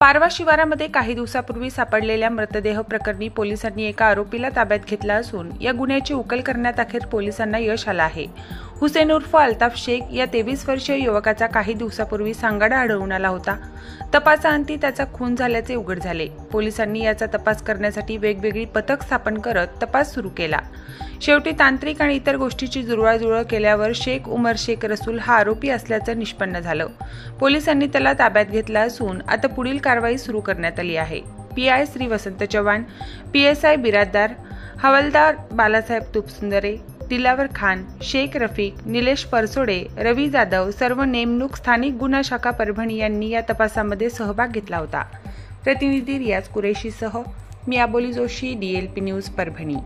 पारवा शिवारामध्ये काही दिवसापूर्वी सापडलेल्या मृतदेह प्रकरणी पोलिसांनी एका आरोपीला ताब्यात घेतला असून या गुन्ह्याची उकल करण्यात अखेर पोलिसांना यश आलं आहे। हुसेन उर्फ अल्ताफ शेख या 23 वर्षीय युवकाचा काही दिवसापूर्वी सांगाडा आढळून आला होता। तपासाअंती त्याचा खून झाल्याचे उघड झाले। पोलिसांनी याचा तपास करण्यासाठी वेगवेगळी पथक स्थापन करत तपास सुरू केला। शेवटी तांत्रिक आणि इतर गोष्टीची जुळवाजुळव केल्यावर शेख उमर शेख रसूल हा आरोपी असल्याचं निष्पन्न झालं। पोलिसांनी त्याला ताब्यात घेतला असून आता पुढील कारवाई सुरू करण्यात आली आहे। पीआय श्री वसंत चव्हाण, पीएसआय बिराददार, हवालदार बालासाहेब तुपसुंदरे, दिलावर खान, शेख रफीक, निलेश परसोडे, रवी जाधव सर्व नेमणूक स्थानिक गुन्हा शाखा परभणी यांनी या तपासामध्ये सहभाग घेतला होता। प्रतिनिधी रियाज कुरेशीसह मी आबोली जोशी, DLP न्यूज परभणी।